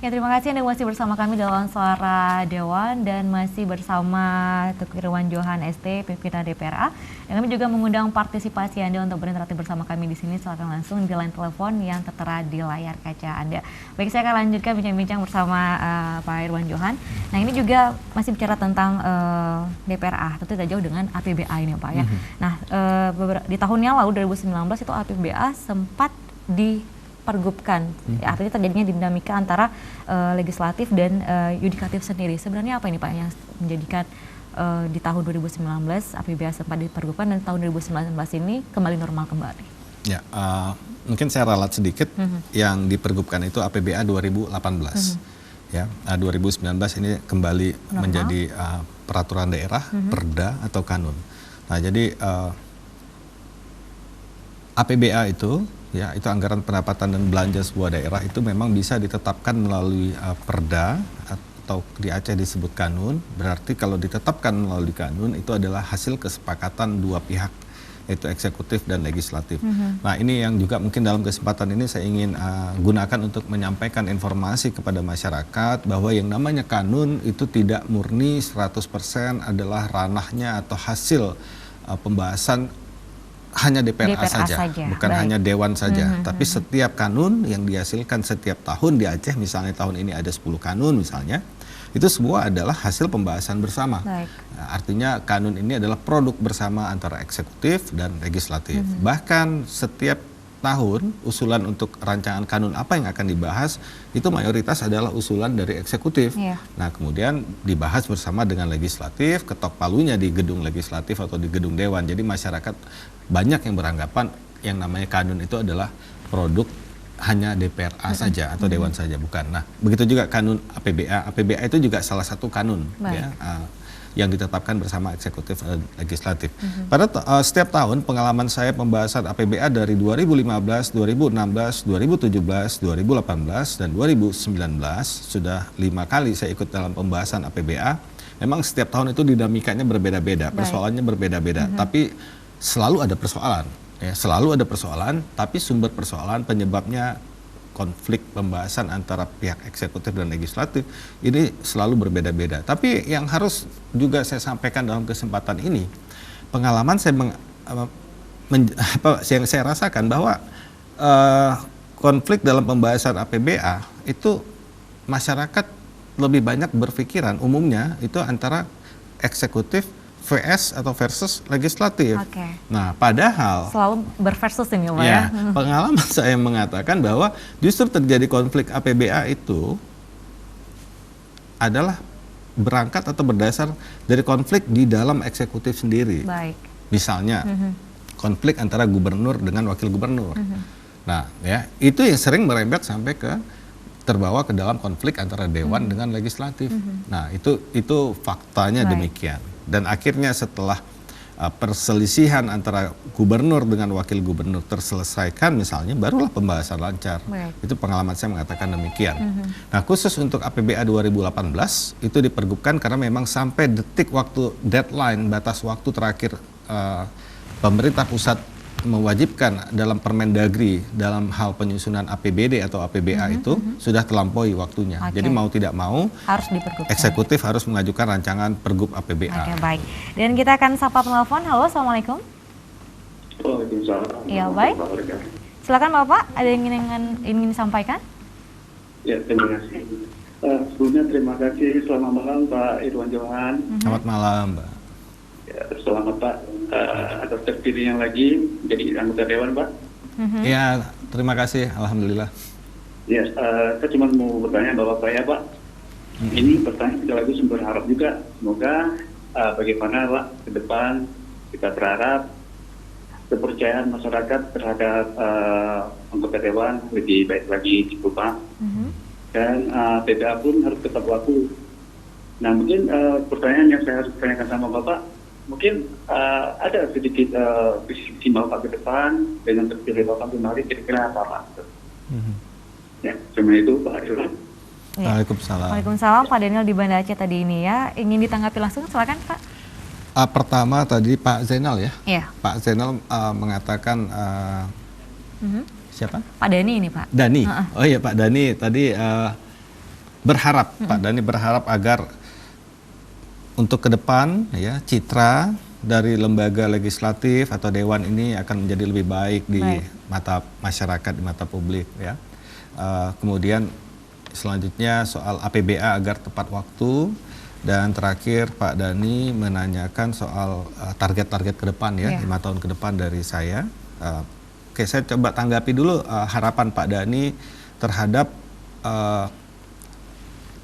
Ya, terima kasih Anda masih bersama kami dalam Suara Dewan dan masih bersama Teguh Irwan Johan ST, pimpinan DPRA. Dan kami juga mengundang partisipasi Anda untuk berinteraksi bersama kami di sini. Silakan langsung di line telepon yang tertera di layar kaca Anda. Baik, saya akan lanjutkan bincang-bincang bersama Pak Irwan Johan. Nah, ini juga masih bicara tentang DPRA, tentu tidak jauh dengan APBA ini Pak ya. Nah, di tahunnya lalu 2019 itu APBA sempat dipergubkan, artinya terjadinya dinamika antara legislatif dan yudikatif sendiri. Sebenarnya apa ini Pak yang menjadikan di tahun 2019 APBA sempat dipergubkan dan tahun 2019 ini kembali normal kembali? Ya, mungkin saya ralat sedikit. Yang dipergubkan itu APBA 2018. Ya, 2019 ini kembali normal, menjadi peraturan daerah, perda atau kanun. Nah, jadi APBA itu, ya, itu anggaran pendapatan dan belanja sebuah daerah itu memang bisa ditetapkan melalui perda atau di Aceh disebut kanun. Berarti kalau ditetapkan melalui kanun itu adalah hasil kesepakatan dua pihak, yaitu eksekutif dan legislatif. Nah, ini yang juga mungkin dalam kesempatan ini saya ingin gunakan untuk menyampaikan informasi kepada masyarakat bahwa yang namanya kanun itu tidak murni 100% adalah ranahnya atau hasil pembahasan hanya DPRA saja, bukan hanya Dewan saja, tapi setiap kanun yang dihasilkan setiap tahun di Aceh, misalnya tahun ini ada 10 kanun misalnya, itu semua adalah hasil pembahasan bersama. Nah, artinya kanun ini adalah produk bersama antara eksekutif dan legislatif. Bahkan setiap tahun usulan untuk rancangan kanun apa yang akan dibahas itu mayoritas adalah usulan dari eksekutif. Nah, kemudian dibahas bersama dengan legislatif, ketok palunya di gedung legislatif atau di gedung dewan. Jadi masyarakat banyak yang beranggapan yang namanya kanun itu adalah produk hanya DPRA saja atau dewan saja, bukan. Nah, begitu juga kanun APBA. APBA itu juga salah satu kanun ya, yang ditetapkan bersama eksekutif dan legislatif. Pada setiap tahun pengalaman saya pembahasan APBA dari 2015, 2016, 2017, 2018, dan 2019 sudah 5 kali saya ikut dalam pembahasan APBA. Memang setiap tahun itu dinamikanya berbeda-beda, persoalannya berbeda-beda, tapi selalu ada persoalan. Ya, selalu ada persoalan, tapi sumber persoalan penyebabnya konflik pembahasan antara pihak eksekutif dan legislatif ini selalu berbeda-beda. Tapi yang harus juga saya sampaikan dalam kesempatan ini, pengalaman saya yang saya rasakan bahwa konflik dalam pembahasan APBA itu masyarakat lebih banyak berpikiran umumnya itu antara eksekutif VS atau versus legislatif. Nah, padahal selalu berversus ini Pak ya. Pengalaman saya mengatakan bahwa justru terjadi konflik APBA itu adalah berangkat atau berdasar dari konflik di dalam eksekutif sendiri. Misalnya konflik antara gubernur dengan wakil gubernur. Nah, ya, itu yang sering merembet sampai ke terbawa ke dalam konflik antara dewan dengan legislatif. Nah, itu faktanya demikian. Dan akhirnya setelah perselisihan antara gubernur dengan wakil gubernur terselesaikan misalnya, barulah pembahasan lancar. Itu pengalaman saya mengatakan demikian. Nah, khusus untuk APBA 2018 itu dipergubkan karena memang sampai detik waktu deadline, batas waktu terakhir pemerintah pusat mewajibkan dalam Permendagri dalam hal penyusunan APBD atau APBA itu sudah terlampaui waktunya. Jadi mau tidak mau harus dipergubkan. Eksekutif harus mengajukan rancangan pergub APBA. Baik. Dan kita akan sapa penelpon. Halo, assalamualaikum. Waalaikumsalam. Iya, baik. Silakan Bapak, ada yang ingin disampaikan? Ya, terima kasih. Sebelumnya terima kasih. Selamat malam Pak Irwan Johan. Selamat malam, Mbak. Ya, selamat Pak atas terpilihnya lagi menjadi anggota dewan, Pak. Ya, terima kasih. Alhamdulillah. Ya, saya cuma mau bertanya bahwa saya Pak, ini pertanyaan sekaligus berharap juga semoga bagaimana Pak ke depan kita berharap kepercayaan masyarakat terhadap anggota dewan lebih baik lagi diubah dan PBA pun harus tetap laku. Nah, mungkin pertanyaan yang saya harus tanyakan sama Bapak, mungkin ada sedikit visi Bapak ke depan dengan terpilih Bapak kemarin, kira-kira apa Pak? Ya, cuma itu Pak Irwan. Waalaikumsalam. Waalaikumsalam, Pak Daniel di Banda Aceh tadi ini ya. Ingin ditanggapi langsung, silakan Pak. Pertama tadi Pak Zainal ya. Iya. Pak Zainal mengatakan siapa? Pak Dani ini Pak. Dani. Oh iya Pak Dani tadi berharap Pak Dhani berharap agar untuk ke depan ya citra dari lembaga legislatif atau dewan ini akan menjadi lebih baik di mata masyarakat, di mata publik ya. Kemudian selanjutnya soal APBA agar tepat waktu, dan terakhir Pak Dhani menanyakan soal target-target ke depan ya, 5 tahun ke depan dari saya. Oke, saya coba tanggapi dulu harapan Pak Dhani terhadap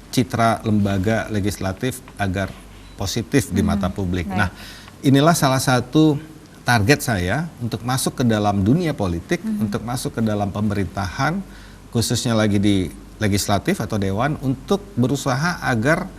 citra lembaga legislatif agar positif di mata publik. Nah, inilah salah satu target saya untuk masuk ke dalam dunia politik, untuk masuk ke dalam pemerintahan, khususnya lagi di legislatif atau dewan, untuk berusaha agar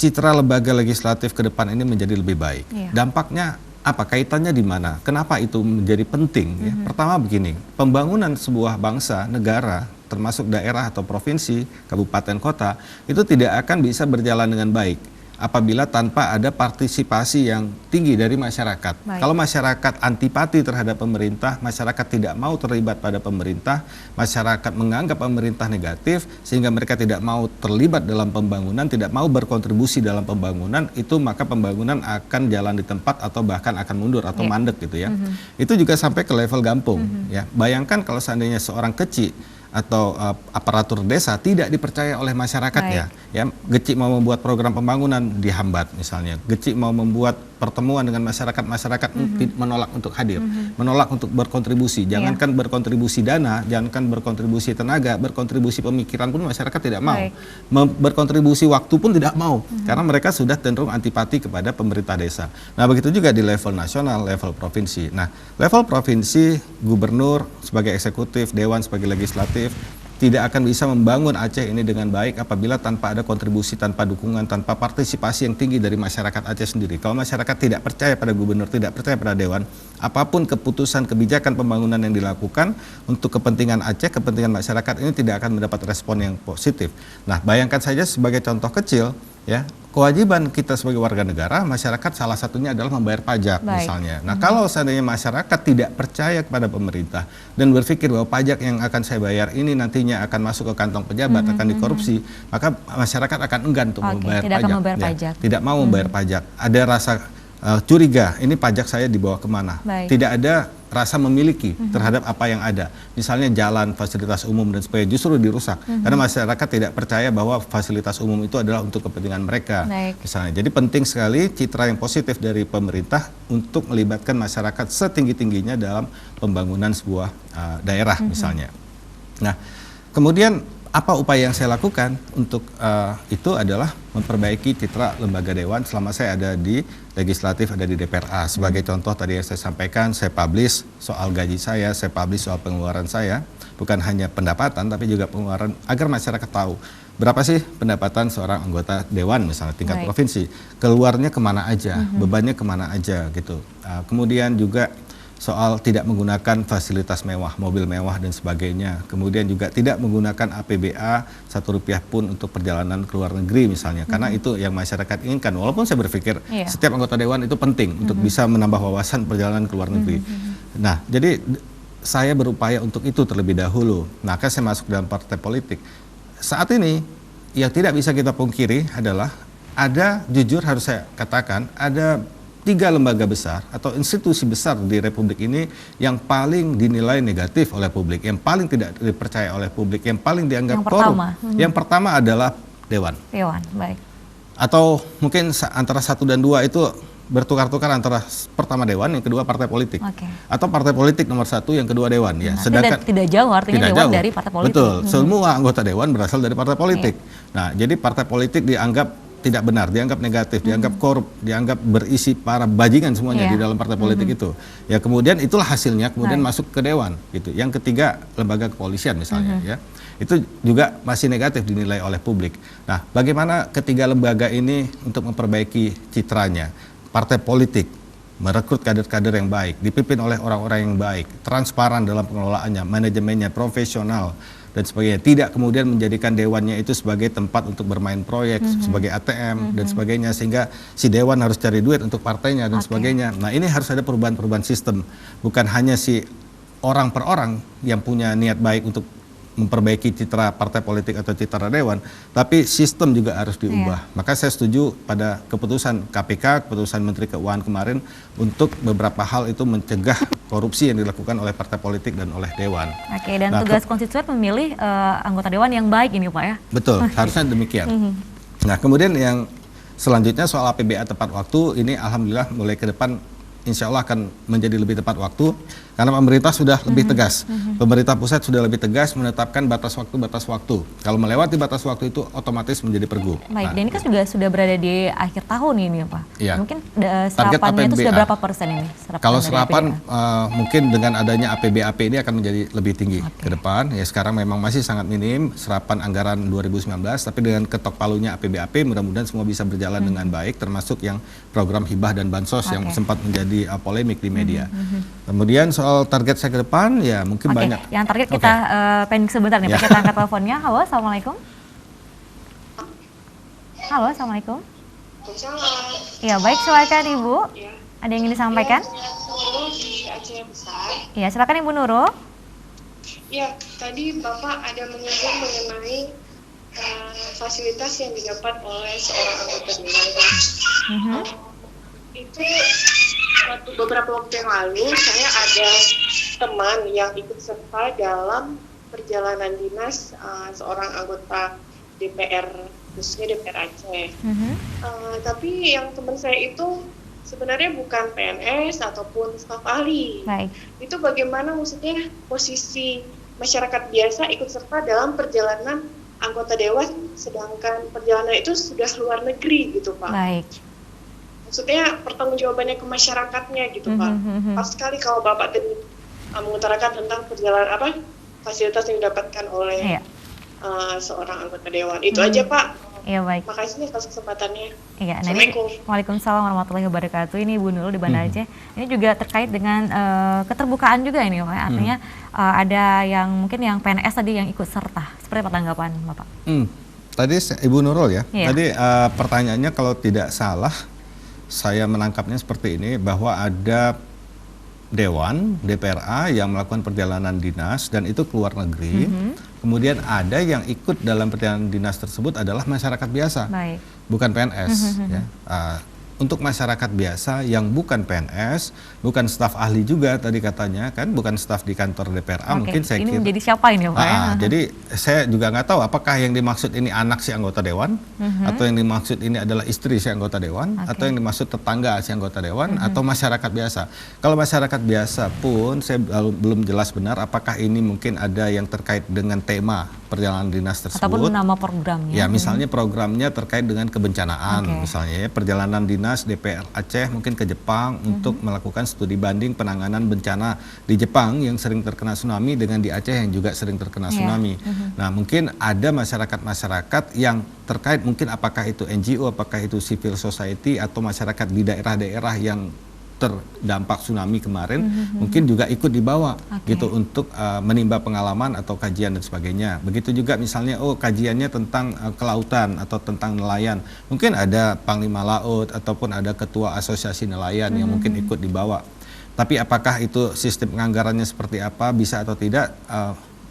citra lembaga legislatif ke depan ini menjadi lebih baik. Dampaknya apa? Kaitannya di mana? Kenapa itu menjadi penting? Ya? Pertama begini, pembangunan sebuah bangsa, negara, termasuk daerah atau provinsi, kabupaten, kota, itu tidak akan bisa berjalan dengan baik apabila tanpa ada partisipasi yang tinggi dari masyarakat. Kalau masyarakat antipati terhadap pemerintah, masyarakat tidak mau terlibat pada pemerintah, masyarakat menganggap pemerintah negatif, sehingga mereka tidak mau terlibat dalam pembangunan, tidak mau berkontribusi dalam pembangunan, itu maka pembangunan akan jalan di tempat atau bahkan akan mundur atau mandek gitu ya. Itu juga sampai ke level kampung ya. Bayangkan kalau seandainya seorang kecil atau aparatur desa tidak dipercaya oleh masyarakatnya, ya Geci mau membuat program pembangunan dihambat misalnya, Geci mau membuat pertemuan dengan masyarakat menolak untuk hadir, menolak untuk berkontribusi, jangankan berkontribusi dana, jangankan berkontribusi tenaga, berkontribusi pemikiran pun masyarakat tidak mau, berkontribusi waktu pun tidak mau, karena mereka sudah cenderung antipati kepada pemerintah desa. Nah begitu juga di level nasional, level provinsi. Nah level provinsi, gubernur sebagai eksekutif, dewan sebagai legislatif tidak akan bisa membangun Aceh ini dengan baik apabila tanpa ada kontribusi, tanpa dukungan, tanpa partisipasi yang tinggi dari masyarakat Aceh sendiri. Kalau masyarakat tidak percaya pada gubernur, tidak percaya pada dewan, apapun keputusan kebijakan pembangunan yang dilakukan untuk kepentingan Aceh, kepentingan masyarakat ini tidak akan mendapat respon yang positif. Nah, bayangkan saja sebagai contoh kecil, ya, kewajiban kita sebagai warga negara, masyarakat salah satunya adalah membayar pajak misalnya. Nah, kalau seandainya masyarakat tidak percaya kepada pemerintah dan berpikir bahwa pajak yang akan saya bayar ini nantinya akan masuk ke kantong pejabat, akan dikorupsi, maka masyarakat akan enggan untuk membayar pajak. Tidak mau membayar pajak. Ada rasa curiga, ini pajak saya dibawa kemana? Tidak ada rasa memiliki terhadap apa yang ada. Misalnya jalan, fasilitas umum dan sebagainya justru dirusak karena masyarakat tidak percaya bahwa fasilitas umum itu adalah untuk kepentingan mereka. Misalnya, jadi penting sekali citra yang positif dari pemerintah untuk melibatkan masyarakat setinggi-tingginya dalam pembangunan sebuah daerah misalnya. Nah, kemudian apa upaya yang saya lakukan untuk itu adalah memperbaiki citra lembaga dewan selama saya ada di legislatif, ada di DPRA. Sebagai contoh tadi yang saya sampaikan, saya publish soal gaji saya publish soal pengeluaran saya, bukan hanya pendapatan tapi juga pengeluaran agar masyarakat tahu berapa sih pendapatan seorang anggota dewan misalnya tingkat provinsi, keluarnya kemana aja, bebannya kemana aja gitu. Kemudian juga soal tidak menggunakan fasilitas mewah, mobil mewah dan sebagainya. Kemudian juga tidak menggunakan APBA Rp1 pun untuk perjalanan ke luar negeri misalnya. Karena itu yang masyarakat inginkan. Walaupun saya berpikir setiap anggota dewan itu penting untuk bisa menambah wawasan perjalanan ke luar negeri. Nah, jadi saya berupaya untuk itu terlebih dahulu. Maka saya masuk dalam partai politik. Saat ini yang tidak bisa kita pungkiri adalah ada, jujur harus saya katakan, ada 3 lembaga besar atau institusi besar di Republik ini yang paling dinilai negatif oleh publik, yang paling tidak dipercaya oleh publik, yang paling dianggap korup. Yang pertama adalah Dewan. Baik. Atau mungkin antara 1 dan 2 itu bertukar-tukar antara pertama Dewan, yang kedua partai politik. Atau partai politik nomor 1, yang kedua Dewan. Ya. Sedangkan tidak jauh artinya Dewan dari partai politik. Betul, semua anggota Dewan berasal dari partai politik. Nah, jadi partai politik dianggap tidak benar, dianggap negatif, dianggap korup, dianggap berisi para bajingan semuanya di dalam partai politik itu. Ya kemudian itulah hasilnya, kemudian masuk ke dewan gitu. Yang ketiga lembaga kepolisian misalnya ya. Itu juga masih negatif dinilai oleh publik. Nah, bagaimana ketiga lembaga ini untuk memperbaiki citranya? Partai politik merekrut kader-kader yang baik, dipimpin oleh orang-orang yang baik, transparan dalam pengelolaannya, manajemennya profesional dan sebagainya. Tidak kemudian menjadikan dewannya itu sebagai tempat untuk bermain proyek, sebagai ATM dan sebagainya, sehingga si dewan harus cari duit untuk partainya dan sebagainya. Nah, ini harus ada perubahan-perubahan sistem, bukan hanya si orang per orang yang punya niat baik untuk memperbaiki citra partai politik atau citra dewan, tapi sistem juga harus diubah. Maka saya setuju pada keputusan KPK, keputusan Menteri Keuangan kemarin untuk beberapa hal itu mencegah korupsi yang dilakukan oleh partai politik dan oleh dewan. Oke, dan tugas konstituen memilih anggota dewan yang baik ini Pak ya? Betul, harusnya demikian. Nah, kemudian yang selanjutnya soal APBA tepat waktu, ini alhamdulillah mulai ke depan insya Allah akan menjadi lebih tepat waktu karena pemerintah sudah lebih tegas. Pemerintah pusat sudah lebih tegas menetapkan batas waktu. Kalau melewati batas waktu itu otomatis menjadi pergub. Baik, Nah, dan ini kan sudah berada di akhir tahun ini ya Pak. Iya. Mungkin Target serapannya itu sudah APBA. berapa persen ini? Kalau dari serapan APBA? mungkin dengan adanya APBAP ini akan menjadi lebih tinggi ke depan. Ya sekarang memang masih sangat minim serapan anggaran 2019, tapi dengan ketok palunya APBAP mudah-mudahan semua bisa berjalan dengan baik, termasuk yang program hibah dan bansos yang sempat menjadi polemik di media. Kemudian soal target saya ke depan ya mungkin banyak. Yang target kita pending sebentar nih, Pak. Kita angkat teleponnya. Halo, assalamualaikum. Halo, assalamualaikum. Iya, baik, silakan Ibu. Ada yang ingin disampaikan? Nurul di Aceh Besar. Iya, silakan Ibu Nurul. Ya, tadi Bapak ada menyinggung mengenai fasilitas yang didapat oleh seorang anggota dewan. Itu beberapa waktu yang lalu saya ada teman yang ikut serta dalam perjalanan dinas seorang anggota DPR, khususnya DPR Aceh. Tapi yang teman saya itu sebenarnya bukan PNS ataupun staf ahli. Baik. Itu bagaimana maksudnya posisi masyarakat biasa ikut serta dalam perjalanan anggota dewan, sedangkan perjalanan itu sudah luar negeri gitu Pak. Baik. Maksudnya pertanggungjawabannya ke masyarakatnya gitu Pak. Pas sekali kalau Bapak tadi mengutarakan tentang perjalanan fasilitas yang didapatkan oleh seorang anggota dewan. Itu aja Pak. Iya, baik. Makasih atas kesempatannya. Iya, nah ini Waalaikumsalam warahmatullahi wabarakatuh. Ini Ibu Nurul di Banda Aceh. Ini juga terkait dengan keterbukaan juga ini, Pak. Artinya ada yang mungkin yang PNS tadi yang ikut serta. Seperti apa tanggapan Bapak? Tadi Ibu Nurul ya. Iya. Tadi pertanyaannya kalau tidak salah saya menangkapnya seperti ini, bahwa ada Dewan, DPRA yang melakukan perjalanan dinas dan itu keluar negeri. Kemudian ada yang ikut dalam perjalanan dinas tersebut adalah masyarakat biasa, Baik. bukan PNS. Ya. Untuk masyarakat biasa yang bukan PNS, bukan staf ahli juga tadi katanya kan, bukan staf di kantor DPRA. Mungkin saya ini kira. menjadi siapa ini Pak? Jadi saya juga nggak tahu apakah yang dimaksud ini anak si anggota dewan, atau yang dimaksud ini adalah istri si anggota dewan, atau yang dimaksud tetangga si anggota dewan, atau masyarakat biasa. Kalau masyarakat biasa pun saya belum jelas benar apakah ini mungkin ada yang terkait dengan tema perjalanan dinas tersebut. Ataupun nama programnya. Ya, misalnya programnya terkait dengan kebencanaan, misalnya ya, perjalanan dinas DPR Aceh mungkin ke Jepang untuk melakukan studi banding penanganan bencana di Jepang yang sering terkena tsunami dengan di Aceh yang juga sering terkena tsunami. Nah, mungkin ada masyarakat-masyarakat yang terkait, mungkin apakah itu NGO, apakah itu civil society, atau masyarakat di daerah-daerah yang terdampak tsunami kemarin, mungkin juga ikut dibawa gitu untuk menimba pengalaman atau kajian dan sebagainya. Begitu juga misalnya kajiannya tentang kelautan atau tentang nelayan, mungkin ada Panglima Laut ataupun ada ketua asosiasi nelayan yang mungkin ikut dibawa. Tapi apakah itu sistem penganggarannya seperti apa, bisa atau tidak,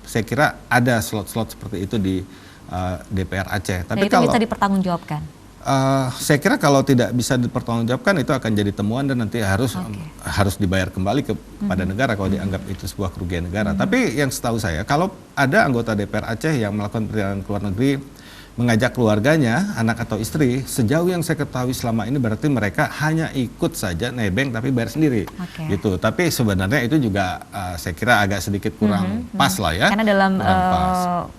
saya kira ada slot-slot seperti itu di DPR Aceh. Tapi itu kalau bisa dipertanggungjawabkan. Saya kira kalau tidak bisa dipertanggungjawabkan itu akan jadi temuan dan nanti harus dibayar kembali kepada negara kalau dianggap itu sebuah kerugian negara. Tapi yang setahu saya, kalau ada anggota DPR Aceh yang melakukan perjalanan ke luar negeri mengajak keluarganya, anak atau istri, sejauh yang saya ketahui selama ini berarti mereka hanya ikut saja nebeng tapi bayar sendiri, gitu. Tapi sebenarnya itu juga saya kira agak sedikit kurang pas lah ya. Karena dalam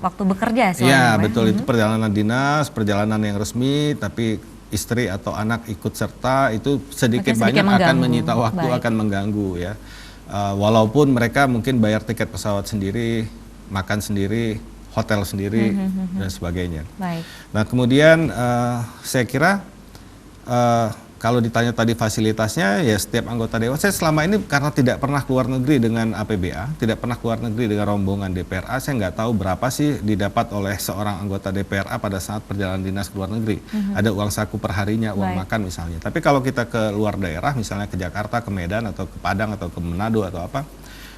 waktu bekerja sih. Iya betul, itu perjalanan dinas, perjalanan yang resmi, tapi istri atau anak ikut serta itu sedikit banyak akan menyita waktu, akan mengganggu ya. Walaupun mereka mungkin bayar tiket pesawat sendiri, makan sendiri, hotel sendiri dan sebagainya. Baik. Nah kemudian saya kira kalau ditanya tadi fasilitasnya, ya setiap anggota dewan, saya selama ini karena tidak pernah keluar negeri dengan APBA, tidak pernah keluar negeri dengan rombongan DPRA, saya nggak tahu berapa sih didapat oleh seorang anggota DPRA pada saat perjalanan dinas ke luar negeri. Ada uang saku perharinya, uang makan misalnya. Tapi kalau kita ke luar daerah, misalnya ke Jakarta, ke Medan, atau ke Padang, atau ke Manado, atau apa,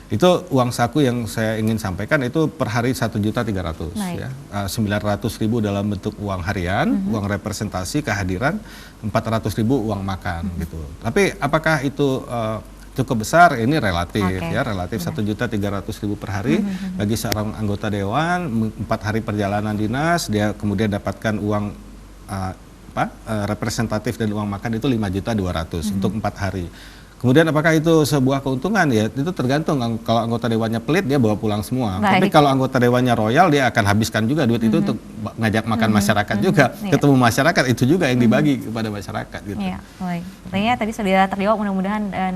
Itu uang saku yang saya ingin sampaikan itu per hari 1.300.000 ya. 900.000 dalam bentuk uang harian, uang representasi kehadiran, 400.000 uang makan gitu. Tapi apakah itu cukup besar? Ini relatif ya, relatif 1.300.000 per hari bagi seorang anggota dewan, 4 hari perjalanan dinas, dia kemudian dapatkan uang representatif dan uang makan itu 5.200.000 untuk 4 hari. Kemudian apakah itu sebuah keuntungan? Ya itu tergantung. Kalau anggota dewannya pelit dia bawa pulang semua. Tapi kalau anggota dewannya royal dia akan habiskan juga duit itu untuk ngajak makan masyarakat juga. Ketemu masyarakat itu juga yang dibagi kepada masyarakat gitu. Iya, baik. Artinya tadi sudah terjawab mudah-mudahan dan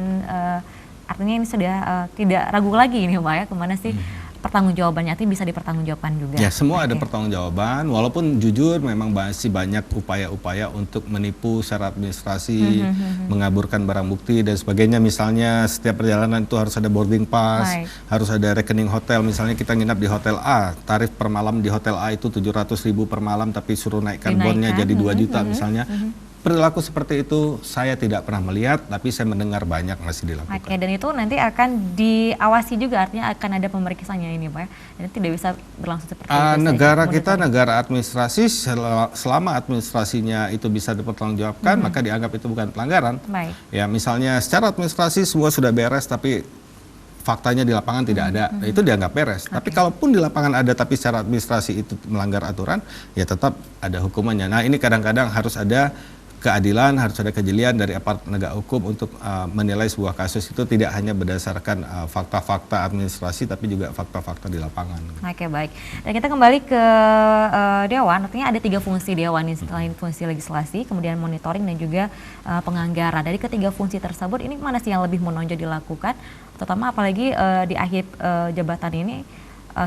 artinya ini sudah tidak ragu lagi ini Pak ya, kemana sih pertanggungjawabannya, artinya bisa dipertanggungjawabkan juga. Ya semua ada pertanggungjawaban, walaupun jujur memang masih banyak upaya-upaya untuk menipu secara administrasi, mengaburkan barang bukti dan sebagainya. Misalnya setiap perjalanan itu harus ada boarding pass, harus ada rekening hotel. Misalnya kita nginap di hotel A, tarif per malam di hotel A itu 700.000 per malam, tapi suruh naikkan bonnya jadi 2 juta misalnya. Perilaku seperti itu saya tidak pernah melihat, tapi saya mendengar banyak masih dilakukan. Oke, dan itu nanti akan diawasi juga, artinya akan ada pemeriksaannya ini Pak ya? Dan tidak bisa berlangsung seperti itu negara kita negara administrasi, selama administrasinya itu bisa dipertanggungjawabkan, maka dianggap itu bukan pelanggaran. Ya misalnya secara administrasi semua sudah beres, tapi faktanya di lapangan tidak ada, itu dianggap beres. Tapi kalaupun di lapangan ada, tapi secara administrasi itu melanggar aturan, ya tetap ada hukumannya. Nah ini kadang-kadang harus ada keadilan, harus ada kejelian dari aparat penegak hukum untuk menilai sebuah kasus itu tidak hanya berdasarkan fakta-fakta administrasi, tapi juga fakta-fakta di lapangan. Oke, baik. Dan kita kembali ke Dewan, artinya ada 3 fungsi Dewan ini, selain fungsi legislasi, kemudian monitoring dan juga penganggaran. Dari ketiga fungsi tersebut, ini mana sih yang lebih menonjol dilakukan? Terutama apalagi di akhir jabatan ini,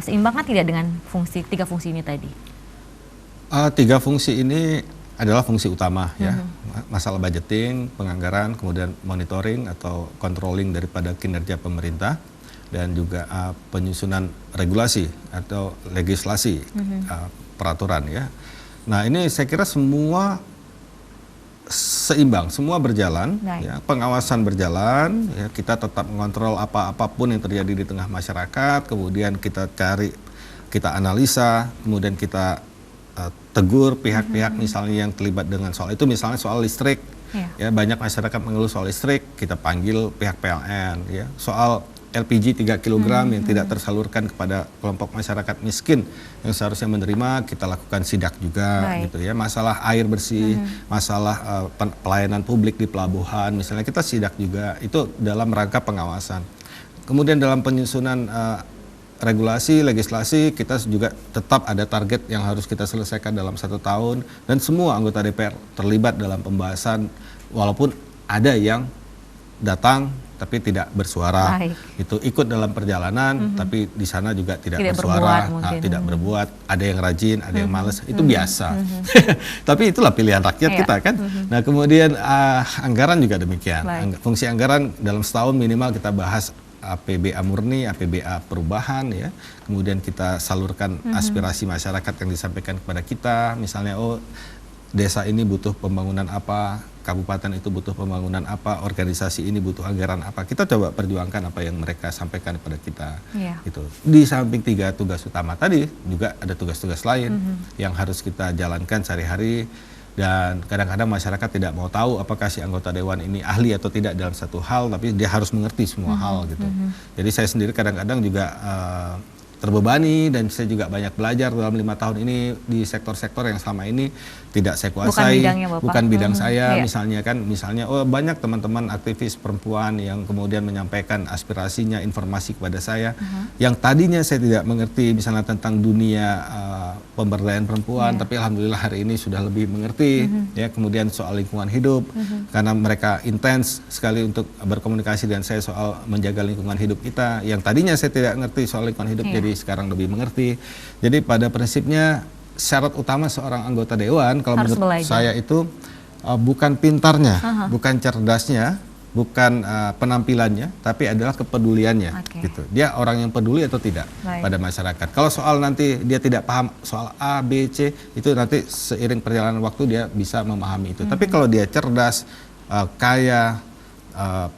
seimbang kan tidak dengan 3 fungsi ini tadi? 3 fungsi ini adalah fungsi utama ya, masalah budgeting, penganggaran, kemudian monitoring atau controlling daripada kinerja pemerintah dan juga penyusunan regulasi atau legislasi, peraturan ya. Nah ini saya kira semua seimbang, semua berjalan, ya, pengawasan berjalan, ya, kita tetap mengontrol apapun yang terjadi di tengah masyarakat, kemudian kita cari, kita analisa, kemudian kita tegur pihak-pihak misalnya yang terlibat dengan soal itu, misalnya soal listrik, ya banyak masyarakat mengeluh soal listrik, kita panggil pihak PLN, ya soal LPG 3 kg yang tidak tersalurkan kepada kelompok masyarakat miskin yang seharusnya menerima, kita lakukan sidak juga, gitu ya. Masalah air bersih, masalah pelayanan publik di pelabuhan, misalnya kita sidak juga, itu dalam rangka pengawasan. Kemudian dalam penyusunan regulasi, legislasi, kita juga tetap ada target yang harus kita selesaikan dalam 1 tahun, dan semua anggota DPR terlibat dalam pembahasan, walaupun ada yang datang tapi tidak bersuara, itu ikut dalam perjalanan, tapi di sana juga tidak bersuara, tidak berbuat, ada yang rajin, ada yang malas, itu biasa. Tapi itulah pilihan rakyat kita kan. Nah kemudian anggaran juga demikian, fungsi anggaran dalam setahun minimal kita bahas APBA murni, APBA perubahan ya. Kemudian kita salurkan aspirasi masyarakat yang disampaikan kepada kita, misalnya desa ini butuh pembangunan apa, kabupaten itu butuh pembangunan apa, organisasi ini butuh anggaran apa. Kita coba perjuangkan apa yang mereka sampaikan kepada kita. Gitu. Di samping 3 tugas utama tadi juga ada tugas-tugas lain yang harus kita jalankan sehari-hari. Dan kadang-kadang masyarakat tidak mau tahu apakah si anggota dewan ini ahli atau tidak dalam satu hal, tapi dia harus mengerti semua hal gitu. Jadi saya sendiri kadang-kadang juga terbebani, dan saya juga banyak belajar dalam 5 tahun ini di sektor-sektor yang selama ini tidak saya kuasai, bukan bidang saya. Misalnya banyak teman-teman aktivis perempuan yang kemudian menyampaikan aspirasinya, informasi kepada saya yang tadinya saya tidak mengerti, misalnya tentang dunia pemberdayaan perempuan, tapi alhamdulillah hari ini sudah lebih mengerti, ya. Kemudian soal lingkungan hidup, karena mereka intens sekali untuk berkomunikasi dengan saya soal menjaga lingkungan hidup kita, yang tadinya saya tidak mengerti soal lingkungan hidup, jadi sekarang lebih mengerti. Jadi pada prinsipnya syarat utama seorang anggota dewan kalau menurut saya itu bukan pintarnya, bukan cerdasnya, bukan penampilannya, tapi adalah kepeduliannya. Gitu. Dia orang yang peduli atau tidak pada masyarakat. Kalau soal nanti dia tidak paham soal A, B, C, itu nanti seiring perjalanan waktu dia bisa memahami itu. Tapi kalau dia cerdas, kaya,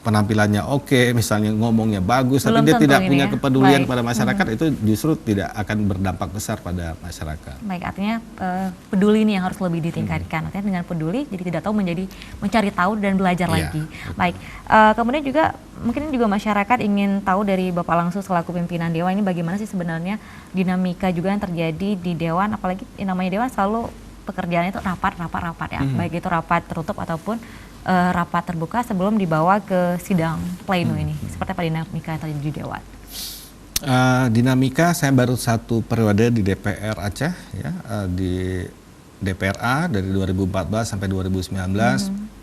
penampilannya oke, misalnya ngomongnya bagus, Belum tapi dia tentu tidak ini punya ya. kepedulian Baik. pada masyarakat, itu justru tidak akan berdampak besar pada masyarakat. Baik, artinya peduli ini yang harus lebih ditingkatkan. Artinya dengan peduli, jadi tidak tahu menjadi mencari tahu dan belajar Iya, lagi. betul. Baik, kemudian juga mungkin juga masyarakat ingin tahu dari Bapak langsung selaku pimpinan Dewan ini bagaimana sih sebenarnya dinamika juga yang terjadi di Dewan, apalagi yang namanya Dewan selalu pekerjaannya itu rapat ya, baik itu rapat tertutup ataupun rapat terbuka sebelum dibawa ke sidang pleno ini. Seperti apa dinamika yang terjadi di Dewan? Dinamika, saya baru 1 periode di DPR Aceh ya, di DPRA dari 2014 sampai 2019.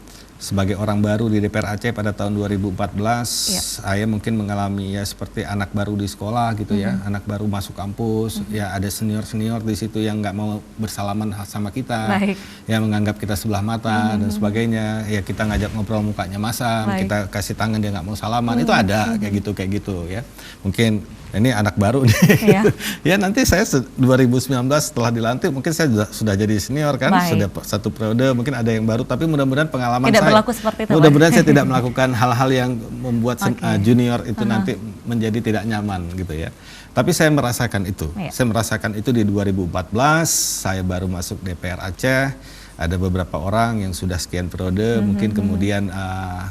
Sebagai orang baru di DPR Aceh pada tahun 2014, saya mungkin mengalami ya seperti anak baru di sekolah gitu ya, anak baru masuk kampus, ya ada senior-senior di situ yang nggak mau bersalaman sama kita, yang menganggap kita sebelah mata dan sebagainya, ya kita ngajak ngobrol mukanya masam, kita kasih tangan dia nggak mau salaman, itu ada kayak gitu ya. Mungkin ini anak baru nih, ya nanti saya 2019 setelah dilantik mungkin saya sudah jadi senior kan, sudah 1 periode, mungkin ada yang baru, tapi mudah-mudahan pengalaman tidak saya berlaku seperti itu. Mudah-mudahan saya tidak melakukan hal-hal yang membuat junior itu nanti menjadi tidak nyaman gitu ya. Tapi saya merasakan itu. Saya merasakan itu di 2014, saya baru masuk DPR Aceh. Ada beberapa orang yang sudah sekian periode, mungkin kemudian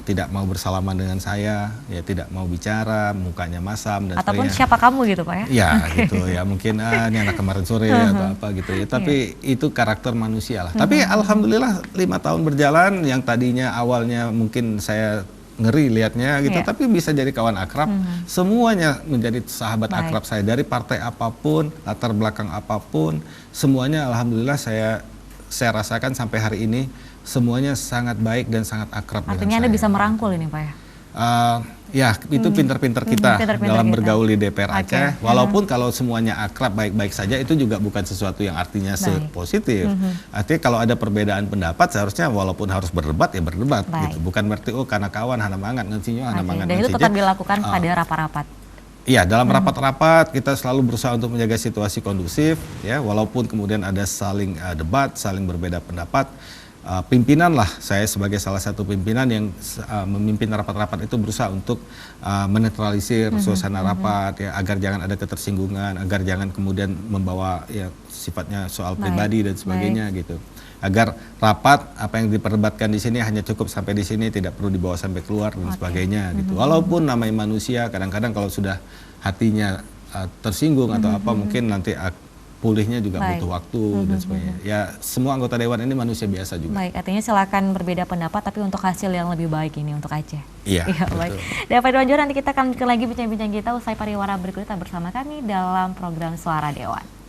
tidak mau bersalaman dengan saya, ya tidak mau bicara, mukanya masam dan ataupun sebagainya. siapa kamu gitu Pak ya? Ya gitu ya, mungkin ini anak kemarin sore atau apa gitu ya. Tapi itu karakter manusia lah. Tapi alhamdulillah 5 tahun berjalan, yang tadinya awalnya mungkin saya ngeri lihatnya gitu, tapi bisa jadi kawan akrab. Semuanya menjadi sahabat akrab saya, dari partai apapun, latar belakang apapun, semuanya alhamdulillah saya rasakan sampai hari ini semuanya sangat baik dan sangat akrab. Artinya Anda bisa merangkul ini Pak ya? Ya itu pinter-pinter kita dalam bergaul di DPR Aceh. Walaupun kalau semuanya akrab baik-baik saja, itu juga bukan sesuatu yang artinya positif. Artinya kalau ada perbedaan pendapat seharusnya walaupun harus berdebat ya berdebat gitu. Bukan berarti karena kawan hana mangat ngansinya hana mangat. Dan itu tetap dilakukan pada rapat-rapat. Iya, dalam rapat-rapat kita selalu berusaha untuk menjaga situasi kondusif ya, walaupun kemudian ada saling debat, saling berbeda pendapat. Pimpinan lah, saya sebagai salah satu pimpinan yang memimpin rapat-rapat itu berusaha untuk menetralisir suasana rapat ya, agar jangan ada ketersinggungan, agar jangan kemudian membawa ya sifatnya soal pribadi dan sebagainya gitu. Agar rapat apa yang diperdebatkan di sini hanya cukup sampai di sini, tidak perlu dibawa sampai keluar dan sebagainya gitu. Walaupun namanya manusia, kadang-kadang kalau sudah hatinya tersinggung atau apa, mungkin nanti pulihnya juga butuh waktu dan sebagainya. Ya semua anggota dewan ini manusia biasa juga. Baik, artinya silakan berbeda pendapat tapi untuk hasil yang lebih baik ini untuk Aceh. Iya, baik. Dan Pak Dewan Johar, nanti kita akan lagi bincang-bincang kita usai pariwara berikut, tetap bersama kami dalam program Suara Dewan.